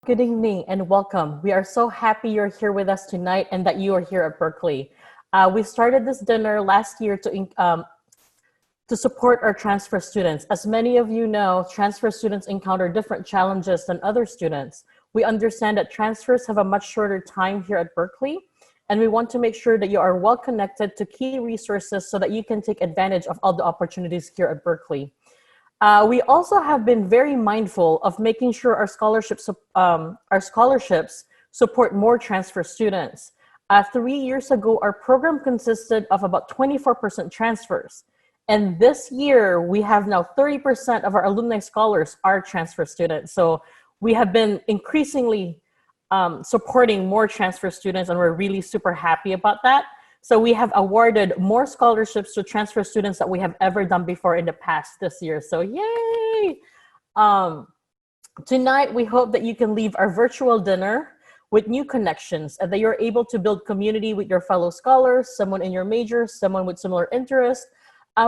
Good evening and welcome. We are so happy you're here with us tonight and that you are here at Berkeley. We started this dinner last year to support our transfer students. As many of you know, transfer students encounter different challenges than other students. We understand that transfers have a much shorter time here at Berkeley, and we want to make sure that you are well connected to key resources so that you can take advantage of all the opportunities here at Berkeley. We also have been very mindful of making sure our scholarships support more transfer students. 3 years ago, our program consisted of about 24% transfers. And this year, we have now 30% of our alumni scholars are transfer students. So we have been increasingly supporting more transfer students, and we're really super happy about that. So we have awarded more scholarships to transfer students that we have ever done before in the past this year. So yay! Tonight, we hope that you can leave our virtual dinner with new connections and that you're able to build community with your fellow scholars, someone in your major, someone with similar interests.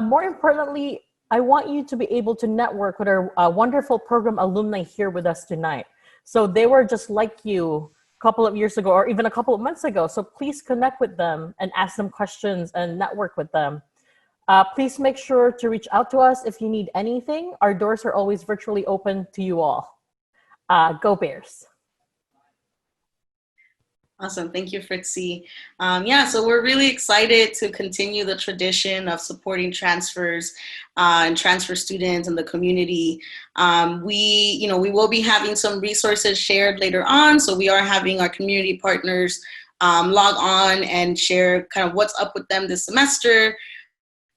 More importantly, I want you to be able to network with our wonderful program alumni here with us tonight. So they were just like you couple of years ago or even a couple of months ago. So please connect with them and ask them questions and network with them. Please make sure to reach out to us if you need anything. Our doors are always virtually open to you all. Go Bears. Awesome. Thank you, Fritzy. So we're really excited to continue the tradition of supporting transfers and transfer students in the community. We will be having some resources shared later on. So we are having our community partners log on and share kind of what's up with them this semester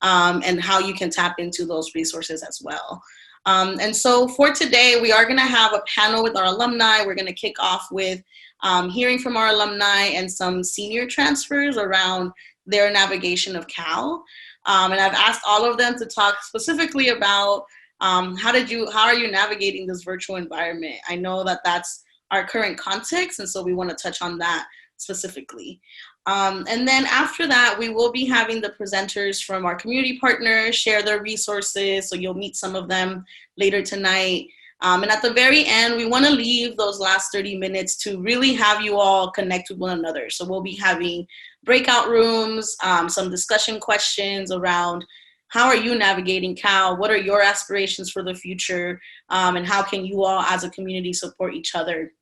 and how you can tap into those resources as well. And so for today, we are going to have a panel with our alumni. We're going to kick off with hearing from our alumni and some senior transfers around their navigation of Cal. And I've asked all of them to talk specifically about how are you navigating this virtual environment? I know that that's our current context, and so we want to touch on that specifically. And then after that, we will be having the presenters from our community partners share their resources, so you'll meet some of them later tonight. And at the very end, we want to leave those last 30 minutes to really have you all connect with one another. So we'll be having breakout rooms, some discussion questions around how are you navigating Cal? What are your aspirations for the future? And how can you all as a community support each other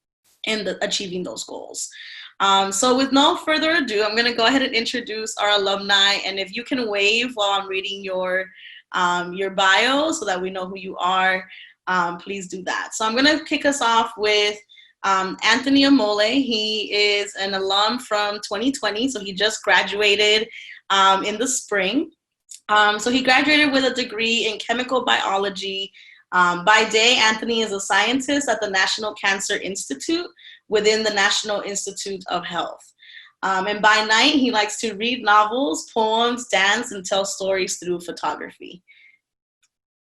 in achieving those goals? So with no further ado, I'm going to go ahead and introduce our alumni. And if you can wave while I'm reading your bio so that we know who you are, please do that. So I'm going to kick us off with Anthony Amole. He is an alum from 2020, so he just graduated in the spring. So he graduated with a degree in chemical biology. By day, Anthony is a scientist at the National Cancer Institute within the National Institute of Health. And by night, he likes to read novels, poems, dance, and tell stories through photography.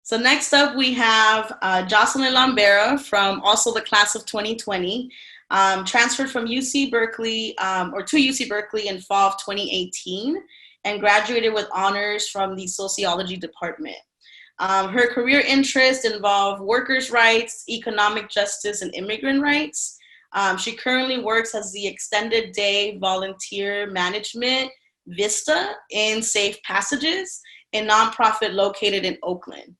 So next up, we have Jocelyn Lombera from also the class of 2020, transferred from UC Berkeley to UC Berkeley in fall of 2018 and graduated with honors from the sociology department. Her career interests involve workers' rights, economic justice, and immigrant rights. She currently works as the extended day volunteer management VISTA in Safe Passages, a nonprofit located in Oakland.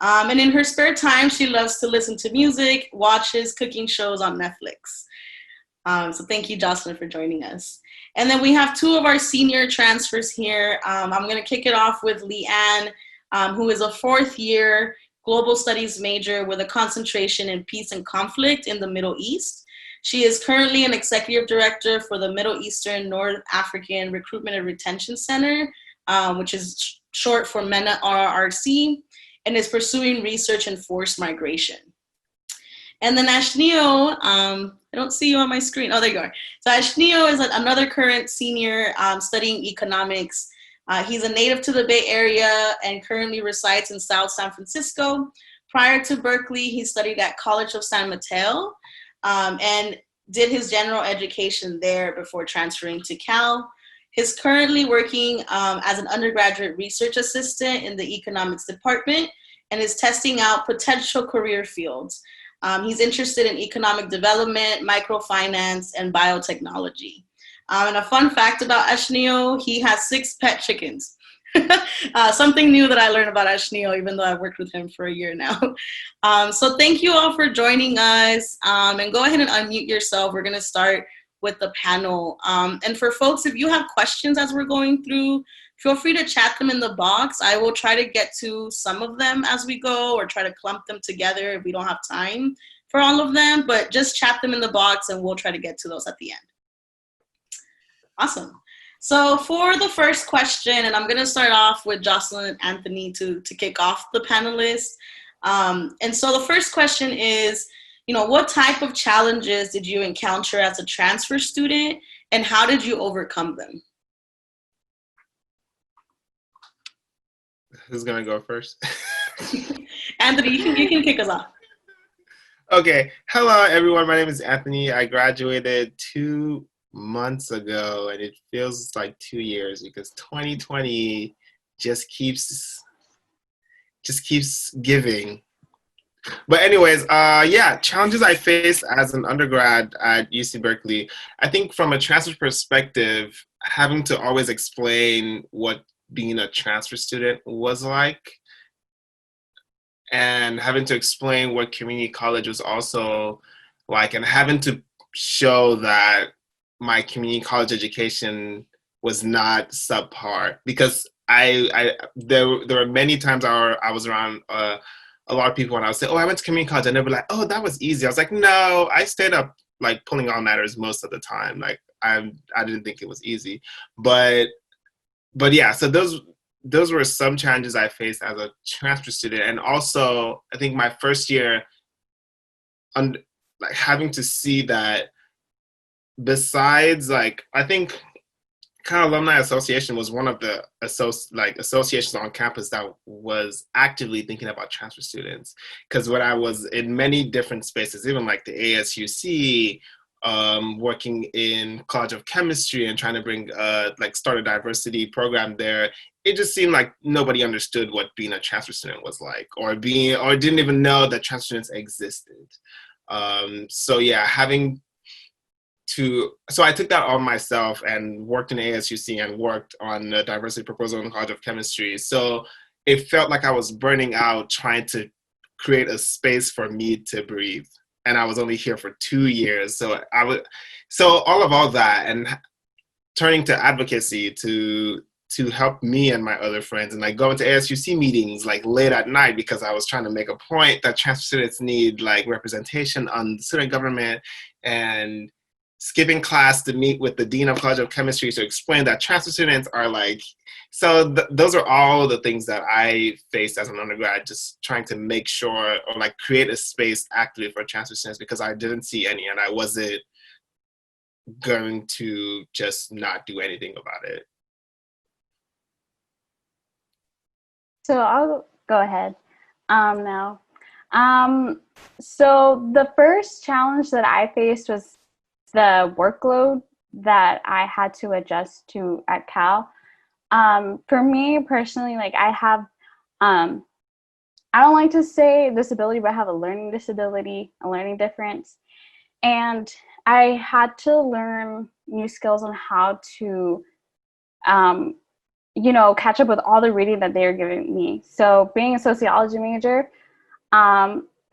And in her spare time, she loves to listen to music, watches cooking shows on Netflix. So thank you, Jocelyn, for joining us. And then we have two of our senior transfers here. I'm going to kick it off with Leanne, who is a fourth-year global studies major with a concentration in peace and conflict in the Middle East. She is currently an executive director for the Middle Eastern North African Recruitment and Retention Center, which is short for MENA RRC, and is pursuing research in forced migration. And then Ashneo, I don't see you on my screen. Oh, there you are. So Ashneo is another current senior studying economics. He's a native to the Bay Area and currently resides in South San Francisco. Prior to Berkeley, he studied at College of San Mateo and did his general education there before transferring to Cal. He's currently working as an undergraduate research assistant in the economics department and is testing out potential career fields. He's interested in economic development, microfinance, and biotechnology. And a fun fact about Ashnio, he has 6 pet chickens. Something new that I learned about Ashnio, even though I've worked with him for a year now. So thank you all for joining us. And go ahead and unmute yourself. We're going to start with the panel. And for folks, if you have questions as we're going through, feel free to chat them in the box. I will try to get to some of them as we go, or try to clump them together if we don't have time for all of them, but just chat them in the box and we'll try to get to those at the end. Awesome. So for the first question, and I'm going to start off with Jocelyn and Anthony to kick off the panelists. And so the first question is, what type of challenges did you encounter as a transfer student, and how did you overcome them? Who's going to go first? Anthony, you can kick us off. Okay. Hello, everyone. My name is Anthony. I graduated 2 months ago, and it feels like 2 years because 2020 just keeps giving. But anyways, challenges I faced as an undergrad at UC Berkeley. I think from a transfer perspective, having to always explain what being a transfer student was like, and having to explain what community college was also like, and having to show that my community college education was not subpar, because there were many times I was around a lot of people and I would say, oh, I went to community college, and they were like, oh, that was easy. I was like, no, I stayed up like pulling all-nighters most of the time. Like I didn't think it was easy, but yeah. So those were some challenges I faced as a transfer student, and also I think my first year, like having to see that besides, like, I think Cal Alumni Association was one of the associations on campus that was actively thinking about transfer students. Because when I was in many different spaces, even like the ASUC, working in College of Chemistry and trying to bring start a diversity program there, it just seemed like nobody understood what being a transfer student was like, or didn't even know that transfer students existed. So I took that on myself and worked in ASUC and worked on a diversity proposal in College of Chemistry. So it felt like I was burning out trying to create a space for me to breathe. And I was only here for 2 years. So all that, and turning to advocacy to help me and my other friends, and like going to ASUC meetings like late at night because I was trying to make a point that transfer students need like representation on the student government, and skipping class to meet with the dean of College of Chemistry to explain that transfer students are like, so those are all the things that I faced as an undergrad, just trying to make sure, or like create a space actively for transfer students, because I didn't see any, and I wasn't going to just not do anything about it. So I'll go ahead now. So the first challenge that I faced was the workload that I had to adjust to at Cal. For me personally, like I have, I don't like to say disability, but I have a learning disability, a learning difference. And I had to learn new skills on how to, catch up with all the reading that they were giving me. So being a sociology major,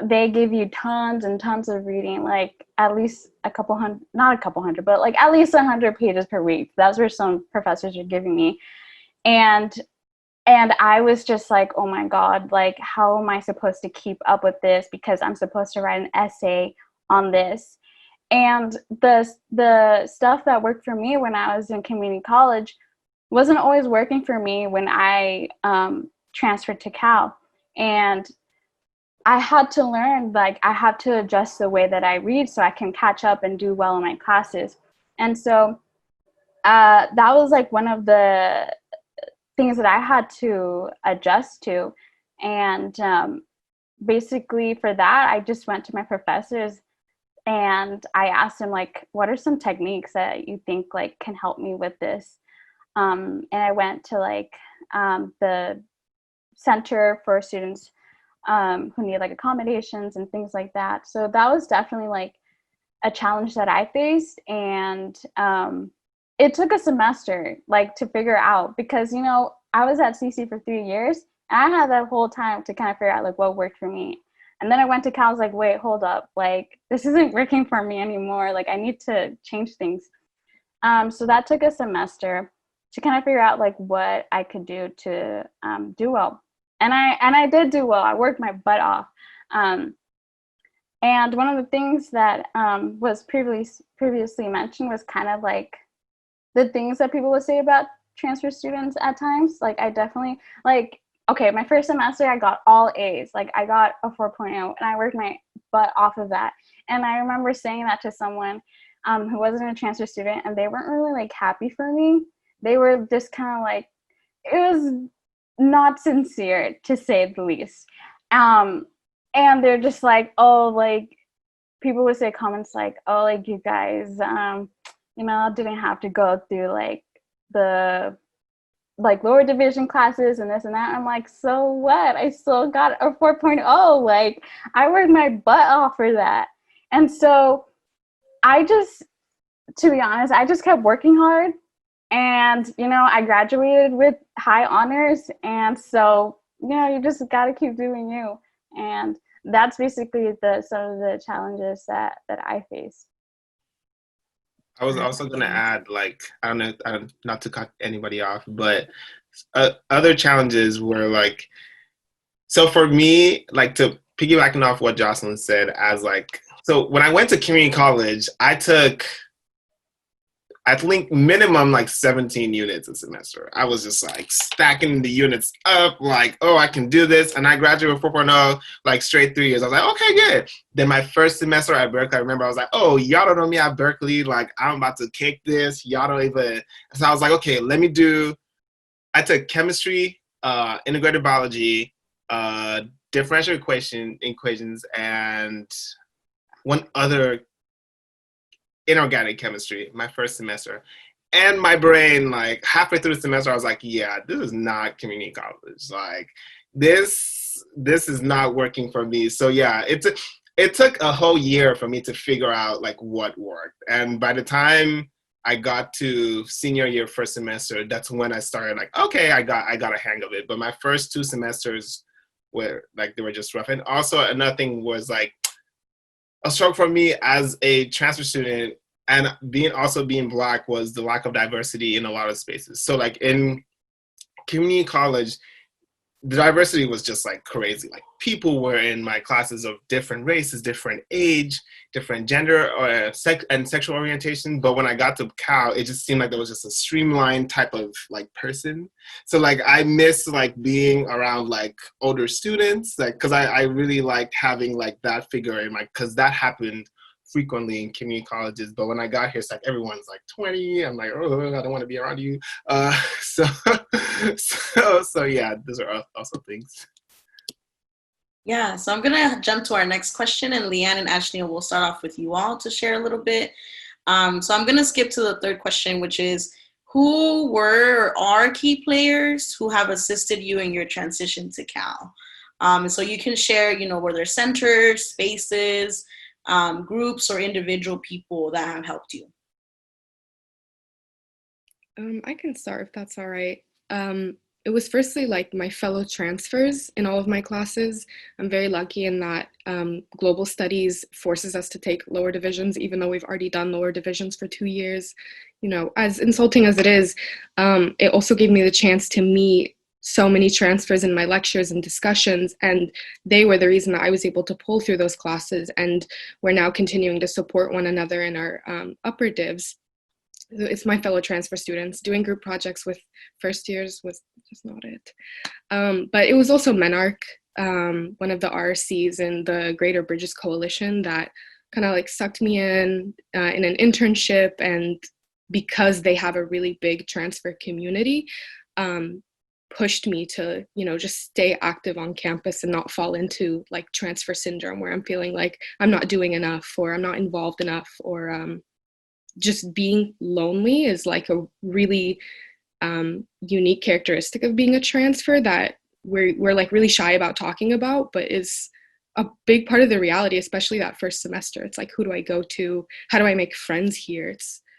they give you tons and tons of reading, like at least not a couple hundred, but like at least 100 pages per week. That's where some professors are giving me. And I was just like, oh my God, like, how am I supposed to keep up with this? Because I'm supposed to write an essay on this. And the stuff that worked for me when I was in community college wasn't always working for me when I transferred to Cal. And I had to learn, like, I have to adjust the way that I read so I can catch up and do well in my classes. And so that was like one of the things that I had to adjust to. And basically for that, I just went to my professors and I asked them, like, what are some techniques that you think like can help me with this? And I went to like the Center for Students who need like accommodations and things like that. So that was definitely like a challenge that I faced. And it took a semester like to figure out, because, you know, I was at CC for 3 years and I had that whole time to kind of figure out like what worked for me. And then I went to Cal, I was like, wait, hold up. Like, this isn't working for me anymore. Like, I need to change things. So that took a semester to kind of figure out like what I could do to do well. And I did do well. I worked my butt off. And one of the things that was previously mentioned was kind of like the things that people would say about transfer students at times. Like, I definitely, like, okay, my first semester, I got all A's. Like, I got a 4.0, and I worked my butt off of that. And I remember saying that to someone who wasn't a transfer student, and they weren't really, like, happy for me. They were just kind of like, it was not sincere, to say the least. And they're just like, oh, like, people would say comments like, oh, like, you guys, you know, didn't have to go through, like, the like lower division classes and this and that. I'm like, so what? I still got a 4.0. Like, I worked my butt off for that. And so I just, to be honest, I just kept working hard. And, you know, I graduated with high honors. And so, you know, you just got to keep doing you. And that's basically some of the challenges that I faced. I was also going to add, like, I don't know, not to cut anybody off, but other challenges were like, so for me, like, to piggybacking off what Jocelyn said, as like, so when I went to community college, I took, I think minimum like 17 units a semester. I was just like stacking the units up, like, oh, I can do this. And I graduated with 4.0, like straight 3 years. I was like, okay, good. Then my first semester at Berkeley, I remember I was like, oh, y'all don't know me at Berkeley. Like, I'm about to kick this. Y'all don't even. So I was like, okay, I took chemistry, integrated biology, differential equations, and one other inorganic chemistry my first semester. And my brain, like halfway through the semester, I was like, yeah, this is not community college. Like, this is not working for me. So yeah, it took a whole year for me to figure out like what worked. And by the time I got to senior year first semester, that's when I started like, okay, I got a hang of it. But my first 2 semesters were like, they were just rough. And also another thing was like, a struggle for me as a transfer student and being Black was the lack of diversity in a lot of spaces. So like in community college, the diversity was just like crazy. Like, people were in my classes of different races, different age, different gender or and sexual orientation. But when I got to Cal, it just seemed like there was just a streamlined type of like person. So like I miss like being around like older students, like, cause I really liked having like that figure in my, cause that happened frequently in community colleges. But when I got here, it's like everyone's like 20. I'm like, oh, I don't want to be around you. So yeah, those are also things. Yeah, so I'm gonna jump to our next question, and Leanne and Ashley will start off with you all to share a little bit. So I'm gonna skip to the third question, which is, who were or are key players who have assisted you in your transition to Cal? And so you can share, you know, were there centers, spaces, groups, or individual people that have helped you? I can start if that's all right. It was firstly like my fellow transfers in all of my classes. I'm very lucky in that global studies forces us to take lower divisions, even though we've already done lower divisions for 2 years. You know, as insulting as it is, it also gave me the chance to meet so many transfers in my lectures and discussions, and they were the reason that I was able to pull through those classes, and we're now continuing to support one another in our upper divs. It's my fellow transfer students. Doing group projects with first years was just not it. But it was also Menarch, one of the RCs in the Greater Bridges Coalition, that kind of like sucked me in an internship, and because they have a really big transfer community, pushed me to, you know, just stay active on campus and not fall into like transfer syndrome, where I'm feeling like I'm not doing enough or I'm not involved enough, or just being lonely is like a really unique characteristic of being a transfer that we're like really shy about talking about, but is a big part of the reality, especially that first semester. It's like, who do I go to? How do I make friends here?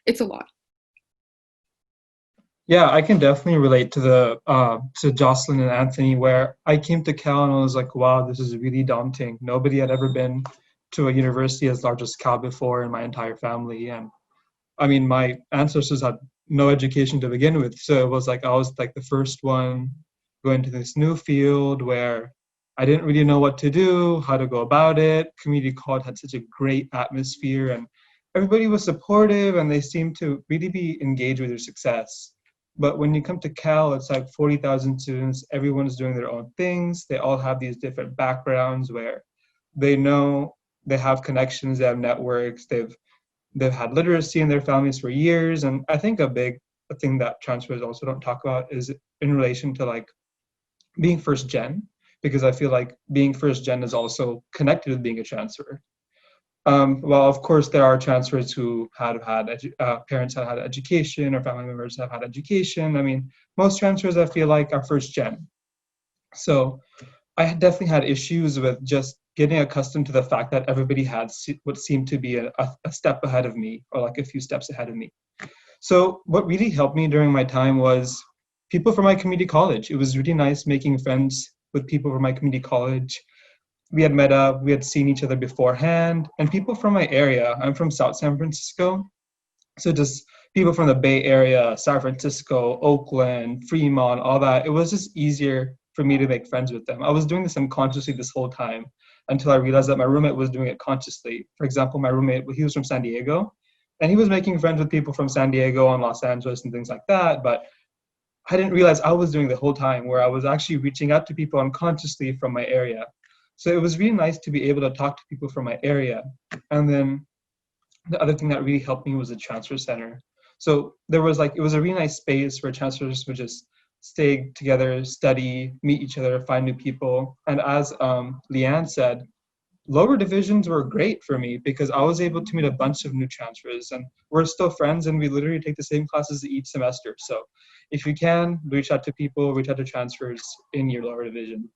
It's a lot. Yeah, I can definitely relate to to Jocelyn and Anthony, where I came to Cal and I was like, wow, this is really daunting. Nobody had ever been to a university as large as Cal before in my entire family. And I mean, my ancestors had no education to begin with. So it was like I was like the first one going to this new field where I didn't really know what to do, how to go about it. Community college had such a great atmosphere and everybody was supportive and they seemed to really be engaged with their success. But when you come to Cal, it's like 40,000 students, everyone's doing their own things. They all have these different backgrounds where they know they have connections, they have networks, they've had literacy in their families for years. And I think a big thing that transfers also don't talk about is in relation to like being first gen, because I feel like being first gen is also connected with being a transfer. Well, of course, there are transfers who have had parents have had education or family members have had education. I mean, most transfers I feel like are first gen. So I definitely had issues with just getting accustomed to the fact that everybody had what seemed to be a step ahead of me or like a few steps ahead of me. So what really helped me during my time was people from my community college. It was really nice making friends with people from my community college. We had met up, we had seen each other beforehand, and people from my area. I'm from South San Francisco. So just people from the Bay Area, San Francisco, Oakland, Fremont, all that, it was just easier for me to make friends with them. I was doing this unconsciously this whole time until I realized that my roommate was doing it consciously. For example, my roommate, he was from San Diego, and he was making friends with people from San Diego and Los Angeles and things like that, but I didn't realize I was doing the whole time, where I was actually reaching out to people unconsciously from my area. So it was really nice to be able to talk to people from my area. And then the other thing that really helped me was the transfer center. So there was like, it was a really nice space where transfers would just stay together, study, meet each other, find new people. And as Leanne said, lower divisions were great for me because I was able to meet a bunch of new transfers and we're still friends and we literally take the same classes each semester. So if you can, reach out to people, reach out to transfers in your lower division.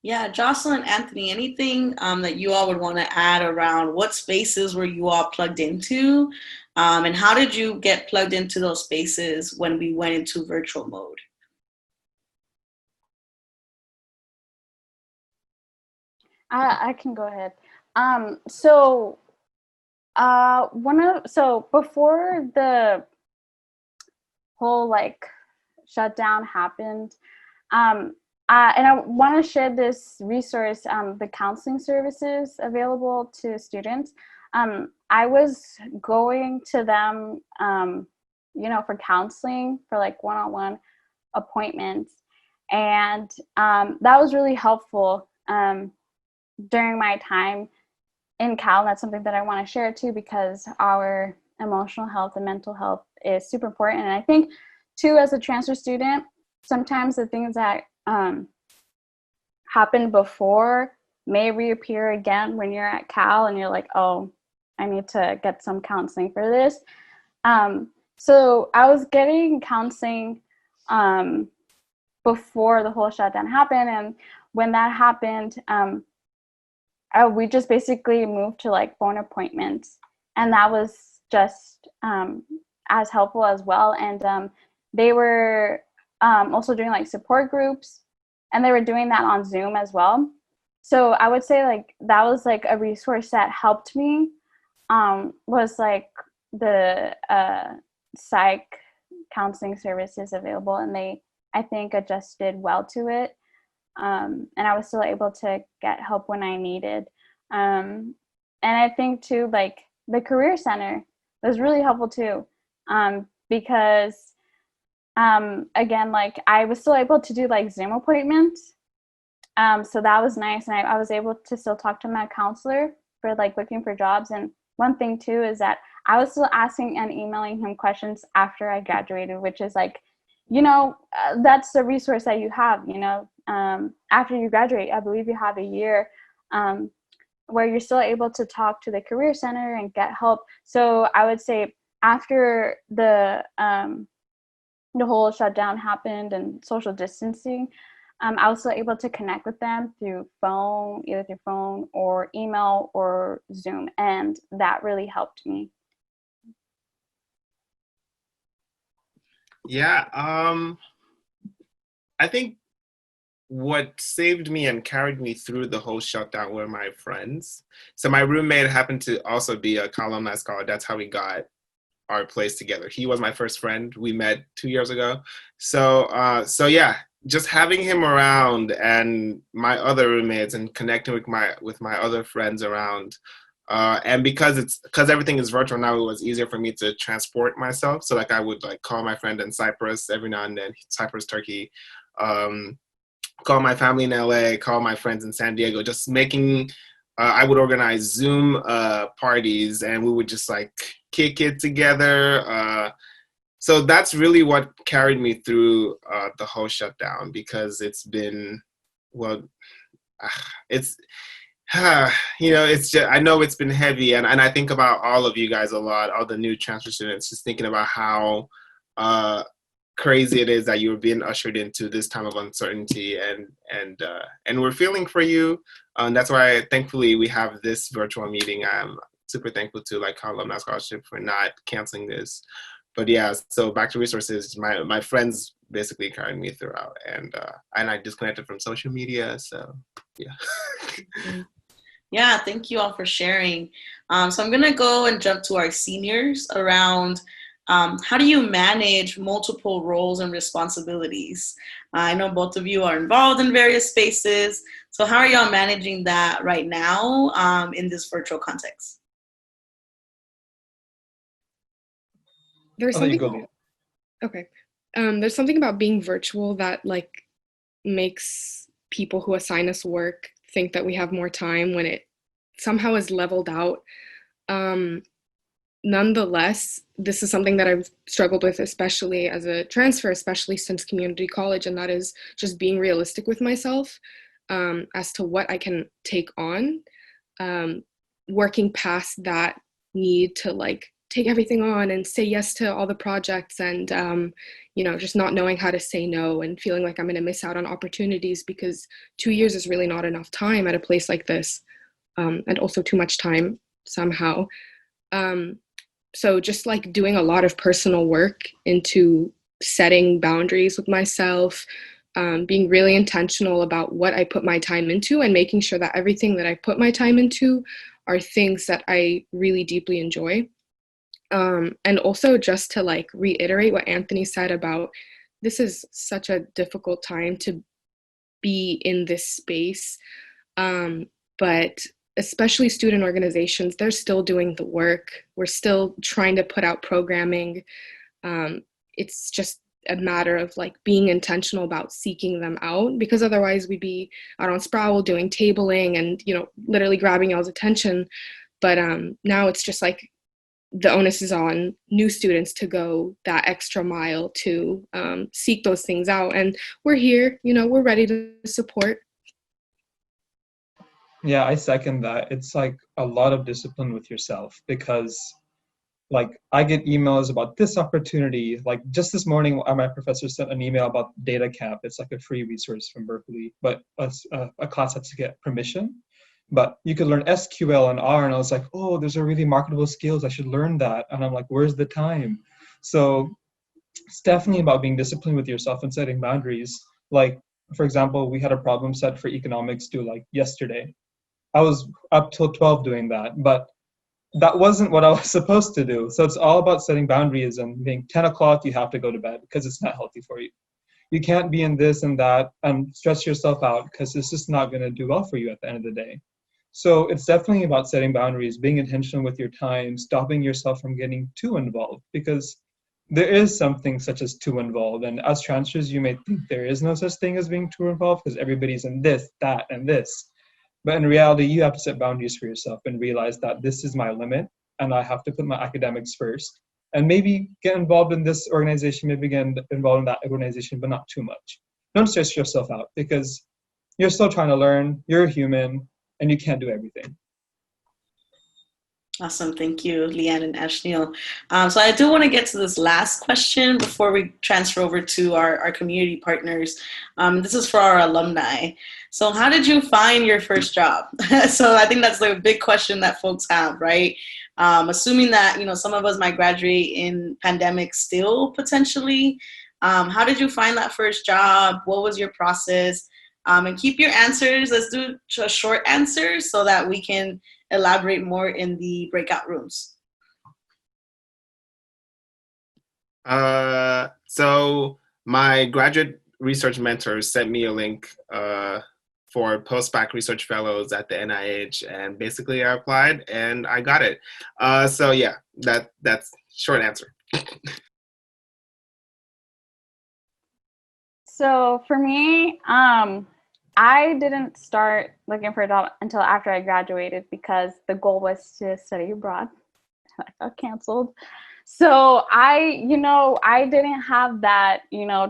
Yeah, Jocelyn, Anthony, anything that you all would want to add around what spaces were you all plugged into? And how did you get plugged into those spaces when we went into virtual mode? I can go ahead. So before the whole like shutdown happened, and I want to share this resource, the counseling services available to students. I was going to them, for counseling, for like one-on-one appointments, and that was really helpful during my time in Cal. And that's something that I want to share too, because our emotional health and mental health is super important. And I think too, as a transfer student, sometimes the things that happened before may reappear again when you're at Cal and you're like, oh, I need to get some counseling for this. So I was getting counseling before the whole shutdown happened. And when that happened, we just basically moved to like phone appointments. And that was just as helpful as well. And they were also doing like support groups, and they were doing that on Zoom as well. So I would say like that was like a resource that helped me, was like the psych counseling services available, and they, I think, adjusted well to it. And I was still able to get help when I needed. And I think too, like the career center was really helpful too, because again, like I was still able to do like Zoom appointments. So that was nice. And I was able to still talk to my counselor for like looking for jobs. And one thing too is that I was still asking and emailing him questions after I graduated, which is like, that's the resource that you have, after you graduate. I believe you have a year where you're still able to talk to the career center and get help. So I would say after the the whole shutdown happened and social distancing, I was still able to connect with them through phone, either through phone or email or Zoom, and that really helped me. Yeah, I think what saved me and carried me through the whole shutdown were my friends. So my roommate happened to also be a Cal Alumni Scholar. That's how we got our place together. He was my first friend. We met 2 years ago. So yeah, just having him around and my other roommates and connecting with my other friends around. And because everything is virtual now, it was easier for me to transport myself. So like I would like call my friend in Cyprus every now and then, Cyprus, Turkey, call my family in LA, call my friends in San Diego, just making, I would organize Zoom parties and we would just like kick it together. So that's really what carried me through the whole shutdown, because it's been, well, it's, it's just, I know it's been heavy, and I think about all of you guys a lot, all the new transfer students, just thinking about how crazy it is that you're being ushered into this time of uncertainty, and we're feeling for you. That's why thankfully we have this virtual meeting. I'm super thankful to like Cal Alumni Scholarship for not canceling this. But yeah, so back to resources, my friends basically carried me throughout, and I disconnected from social media, so yeah. Yeah, thank you all for sharing. So I'm gonna go and jump to our seniors around how do you manage multiple roles and responsibilities? I know both of you are involved in various spaces, so how are y'all managing that right now in this virtual context? There's I'll let you something. go, Leah. Okay. There's something about being virtual that like makes people who assign us work think that we have more time when it somehow is leveled out. Nonetheless, this is something that I've struggled with, especially as a transfer, especially since community college, and that is just being realistic with myself as to what I can take on, working past that need to like take everything on and say yes to all the projects, and just not knowing how to say no and feeling like I'm going to miss out on opportunities, because 2 years is really not enough time at a place like this, and also too much time somehow. So just like doing a lot of personal work into setting boundaries with myself, being really intentional about what I put my time into, and making sure that everything that I put my time into are things that I really deeply enjoy. And also just to like reiterate what Anthony said about this is such a difficult time to be in this space. But especially student organizations, they're still doing the work. We're still trying to put out programming. It's just a matter of like being intentional about seeking them out, because otherwise we'd be out on Sproul doing tabling and, literally grabbing y'all's attention. But now it's just like the onus is on new students to go that extra mile to seek those things out. And we're here, we're ready to support. Yeah, I second that. It's like a lot of discipline with yourself, because like I get emails about this opportunity. Like just this morning, my professor sent an email about Data Camp. It's like a free resource from Berkeley, but a class has to get permission. But you could learn SQL and R, and I was like, oh, those are really marketable skills. I should learn that. And I'm like, where's the time? So it's definitely about being disciplined with yourself and setting boundaries. Like, for example, we had a problem set for economics due like yesterday. I was up till 12 doing that, but that wasn't what I was supposed to do. So it's all about setting boundaries and being 10 o'clock, you have to go to bed because it's not healthy for you. You can't be in this and that and stress yourself out, because it's just not going to do well for you at the end of the day. So it's definitely about setting boundaries, being intentional with your time, stopping yourself from getting too involved, because there is something such as too involved. And as transfers, you may think there is no such thing as being too involved because everybody's in this, that, and this. But in reality, you have to set boundaries for yourself and realize that this is my limit and I have to put my academics first. And maybe get involved in this organization, maybe get involved in that organization, but not too much. Don't stress yourself out, because you're still trying to learn, you're a human, and you can't do everything. Awesome. Thank you, Leanne and Ashneil. So I do want to get to this last question before we transfer over to our community partners. This is for our alumni. So how did you find your first job? So I think that's the big question that folks have, right? Assuming that, some of us might graduate in pandemic still potentially. How did you find that first job? What was your process? And keep your answers. Let's do a short answer so that we can elaborate more in the breakout rooms. So my graduate research mentor sent me a link for post-bac research fellows at the NIH, and basically I applied and I got it. So yeah, that's short answer. So for me, I didn't start looking for a job until after I graduated because the goal was to study abroad. I got canceled. So I didn't have that,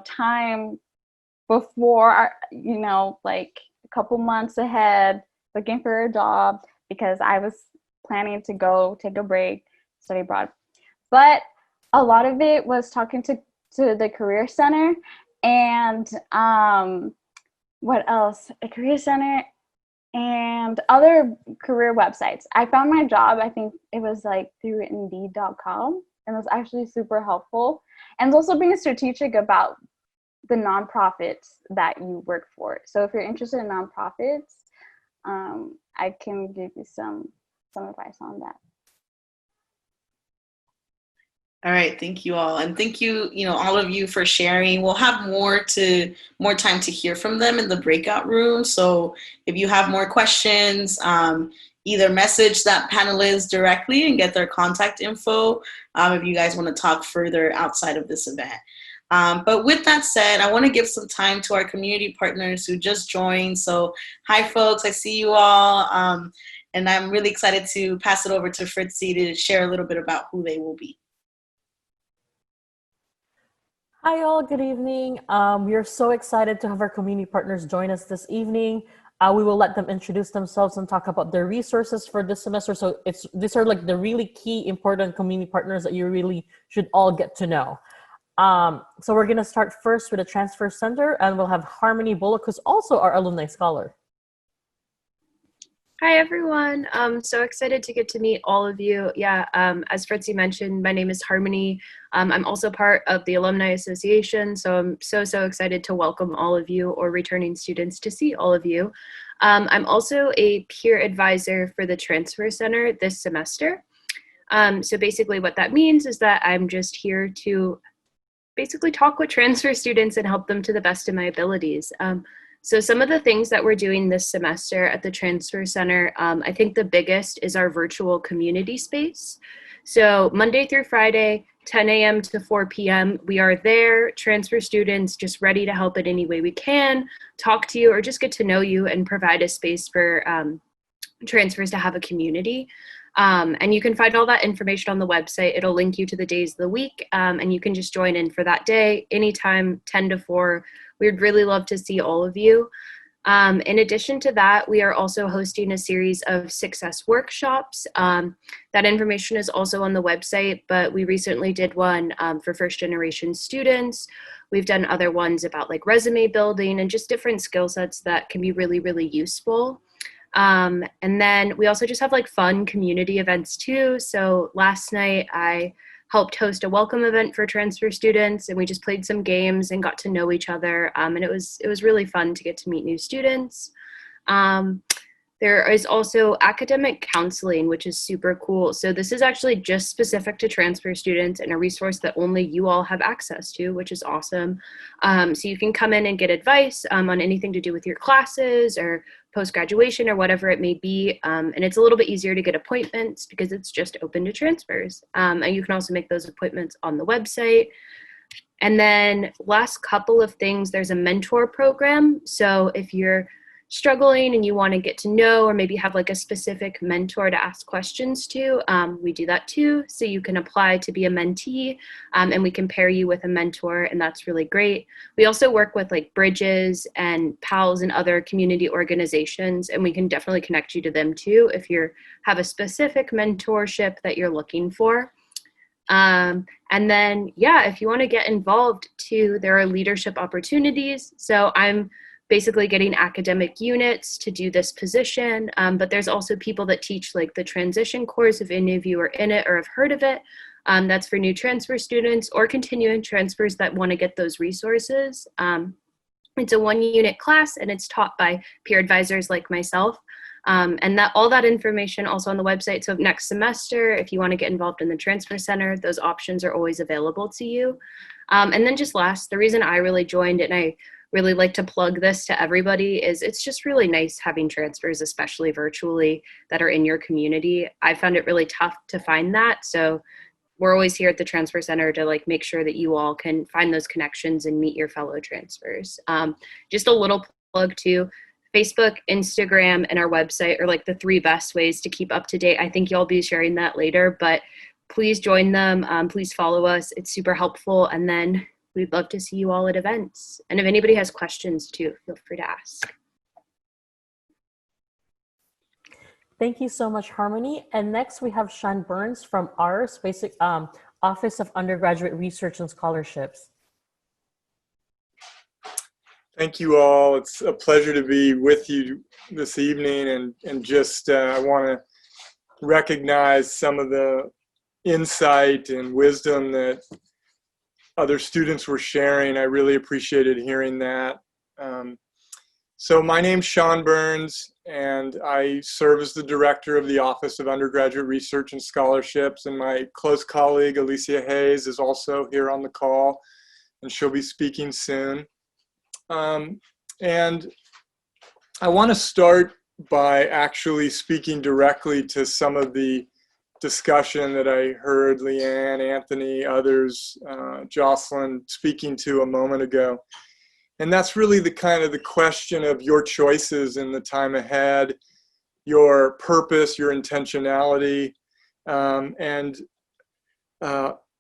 time before, like a couple months ahead looking for a job because I was planning to go take a break, study abroad. But a lot of it was talking to the Career Center and what else? A Career Center and other career websites. I found my job, I think it was like through Indeed.com, and it was actually super helpful. And also being strategic about the nonprofits that you work for. So if you're interested in nonprofits, I can give you some advice on that. All right, thank you all. And thank you, all of you for sharing. We'll have more time to hear from them in the breakout room. So if you have more questions, either message that panelist directly and get their contact info if you guys want to talk further outside of this event. But with that said, I want to give some time to our community partners who just joined. So hi, folks, I see you all. And I'm really excited to pass it over to Fritzy to share a little bit about who they will be. Hi all, good evening. We are so excited to have our community partners join us this evening. We will let them introduce themselves and talk about their resources for this semester. So these are like the really key important community partners that you really should all get to know. So we're gonna start first with the Transfer Center, and we'll have Harmony Bullock, who's also our alumni scholar. Hi, everyone. I'm so excited to get to meet all of you. Yeah, as Fritzy mentioned, my name is Harmony. I'm also part of the Alumni Association, so I'm so excited to welcome all of you or returning students to see all of you. I'm also a peer advisor for the Transfer Center this semester. So basically what that means is that I'm just here to basically talk with transfer students and help them to the best of my abilities. So some of the things that we're doing this semester at the Transfer Center, I think the biggest is our virtual community space. So Monday through Friday, 10 a.m. to 4 p.m., we are there, transfer students, just ready to help in any way we can, talk to you, or just get to know you and provide a space for transfers to have a community. And you can find all that information on the website. It'll link you to the days of the week, and you can just join in for that day, anytime, 10 to 4. We'd really love to see all of you. In addition to that, we are also hosting a series of success workshops. That information is also on the website, but we recently did one for first generation students. We've done other ones about like resume building and just different skill sets that can be really, really useful. And then we also just have like fun community events too. So last night I helped host a welcome event for transfer students, and we just played some games and got to know each other. And it was really fun to get to meet new students. There is also academic counseling, which is super cool. So this is actually just specific to transfer students and a resource that only you all have access to, which is awesome. So you can come in and get advice on anything to do with your classes or post-graduation or whatever it may be. And it's a little bit easier to get appointments because it's just open to transfers. And you can also make those appointments on the website. And then last couple of things, there's a mentor program. So if you're struggling and you want to get to know, or maybe have like a specific mentor to ask questions to, we do that too. So you can apply to be a mentee, and we can pair you with a mentor, and that's really great. We also work with like Bridges and PALS and other community organizations, and we can definitely connect you to them too if you have a specific mentorship that you're looking for. And then, yeah, if you want to get involved too, there are leadership opportunities. So I'm basically getting academic units to do this position, but there's also people that teach like the transition course, if any of you are in it or have heard of it. That's for new transfer students or continuing transfers that want to get those resources. It's a 1-unit class, and it's taught by peer advisors like myself. And that all that information also on the website. So next semester, if you want to get involved in the transfer center, those options are always available to you. And then just last, the reason I really joined, and I really like to plug this to everybody, is it's just really nice having transfers, especially virtually, that are in your community. I found it really tough to find that. So we're always here at the transfer center to like make sure that you all can find those connections and meet your fellow transfers. Just a little plug to Facebook, Instagram, and our website are like the 3 best ways to keep up to date. I think y'all be sharing that later, but please join them. Please follow us. It's super helpful. And then we'd love to see you all at events. And if anybody has questions too, feel free to ask. Thank you so much, Harmony. And next we have Sean Burns from ours, Office of Undergraduate Research and Scholarships. Thank you all. It's a pleasure to be with you this evening, and just I want to recognize some of the insight and wisdom that other students were sharing. I really appreciated hearing that. So my name's Sean Burns, and I serve as the director of the Office of Undergraduate Research and Scholarships, and my close colleague Alicia Hayes is also here on the call, and she'll be speaking soon. And I want to start by actually speaking directly to some of the discussion that I heard Leanne, Anthony, others, Jocelyn speaking to a moment ago. And that's really the kind of the question of your choices in the time ahead, your purpose, your intentionality, and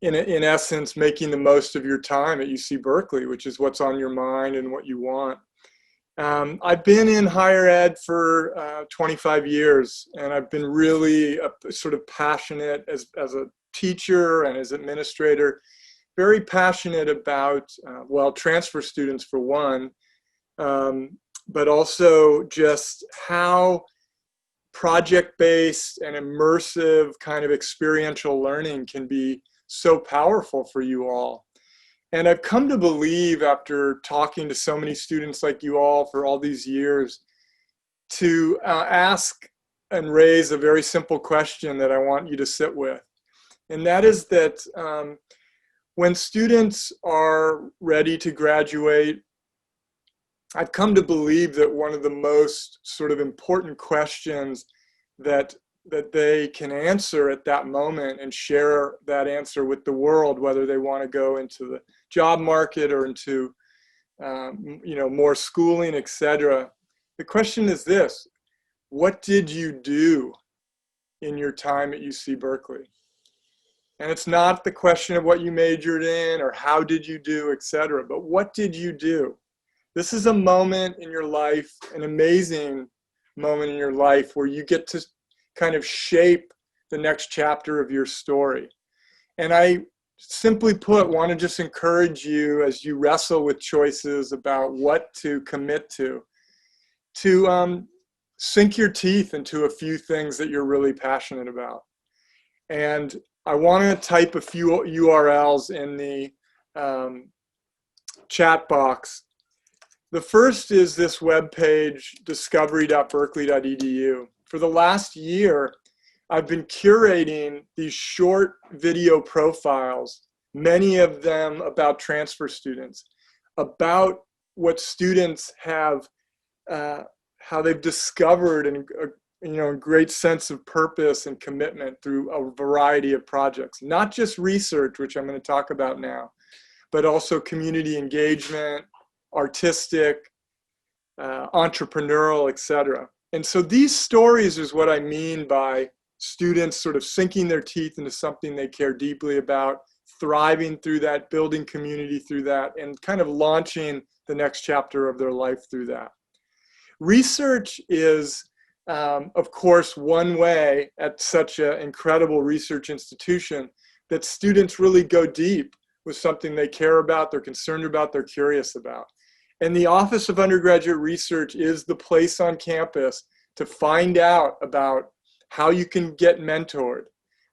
in essence, making the most of your time at UC Berkeley, which is what's on your mind and what you want. I've been in higher ed for 25 years, and I've been really sort of passionate as a teacher and as administrator, very passionate about, well, transfer students for one, but also just how project-based and immersive kind of experiential learning can be so powerful for you all. And I've come to believe, after talking to so many students like you all for all these years, to ask and raise a very simple question that I want you to sit with. And that is that when students are ready to graduate, I've come to believe that one of the most sort of important questions that they can answer at that moment and share that answer with the world, whether they want to go into the job market or into more schooling, etc. The question is this: what did you do in your time at UC Berkeley? And it's not the question of what you majored in or how did you do, etc., but what did you do? This is a moment in your life, an amazing moment in your life, where you get to kind of shape the next chapter of your story. And I, simply put, want to just encourage you, as you wrestle with choices about what to commit to sink your teeth into a few things that you're really passionate about. And I want to type a few URLs in the chat box. The first is this webpage, discovery.berkeley.edu. For the last year, I've been curating these short video profiles, many of them about transfer students, about what students have, how they've discovered a great sense of purpose and commitment through a variety of projects, not just research, which I'm going to talk about now, but also community engagement, artistic, entrepreneurial, etc. And so these stories is what I mean by students sort of sinking their teeth into something they care deeply about, thriving through that, building community through that, and kind of launching the next chapter of their life through that. Research is, of course, one way at such an incredible research institution that students really go deep with something they care about, they're concerned about, they're curious about. And the Office of Undergraduate Research is the place on campus to find out about how you can get mentored,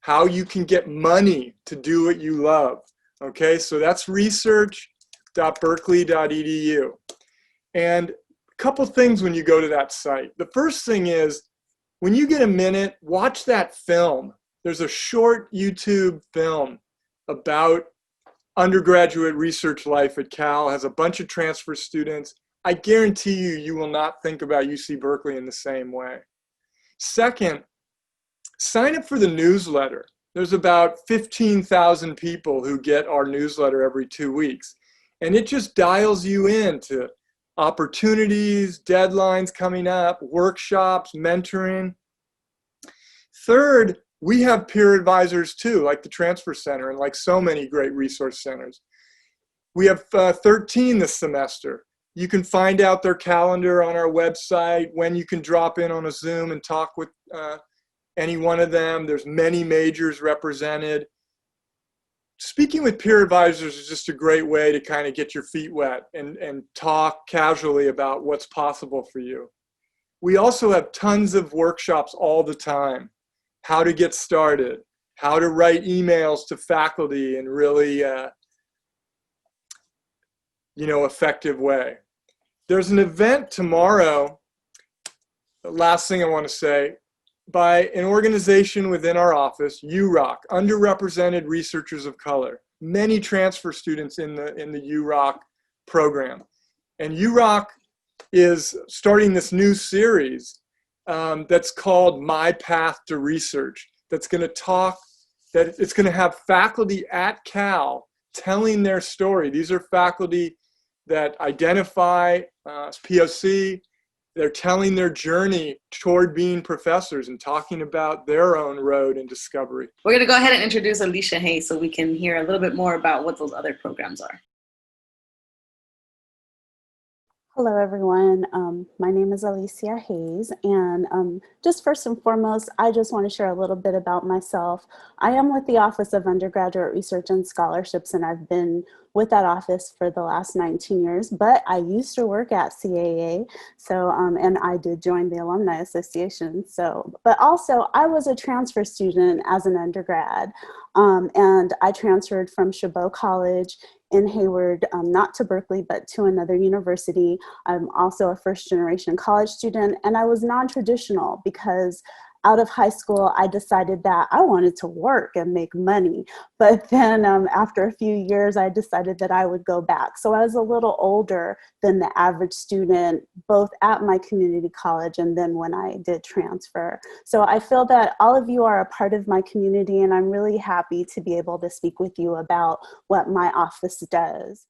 how you can get money to do what you love. Okay, so that's research.berkeley.edu. And a couple things when you go to that site. The first thing is, when you get a minute, watch that film. There's a short YouTube film about undergraduate research life at Cal, has a bunch of transfer students. I guarantee you, you will not think about UC Berkeley in the same way. Second, sign up for the newsletter. There's about 15,000 people who get our newsletter every 2 weeks. And it just dials you into opportunities, deadlines coming up, workshops, mentoring. Third, we have peer advisors too, like the Transfer Center and like so many great resource centers. We have 13 this semester. You can find out their calendar on our website, when you can drop in on a Zoom and talk with any one of them. There's many majors represented. Speaking with peer advisors is just a great way to kind of get your feet wet and talk casually about what's possible for you. We also have tons of workshops all the time. How to get started, how to write emails to faculty in really, effective way. There's an event tomorrow, the last thing I want to say, by an organization within our office, UROC, Underrepresented Researchers of Color. Many transfer students in the UROC program. And UROC is starting this new series that's called My Path to Research. It's going to have faculty at Cal telling their story. These are faculty that identify POC. They're telling their journey toward being professors and talking about their own road and discovery. We're going to go ahead and introduce Alicia Hayes so we can hear a little bit more about what those other programs are. Hello, everyone. My name is Alicia Hayes, and just first and foremost, I just want to share a little bit about myself. I am with the Office of Undergraduate Research and Scholarships, and I've been with that office for the last 19 years, but I used to work at CAA, and I did join the Alumni Association. But also, I was a transfer student as an undergrad, and I transferred from Chabot College in Hayward, not to Berkeley, but to another university. I'm also a first-generation college student, and I was non-traditional because out of high school, I decided that I wanted to work and make money. But then after a few years, I decided that I would go back. So I was a little older than the average student, both at my community college and then when I did transfer. So I feel that all of you are a part of my community, and I'm really happy to be able to speak with you about what my office does.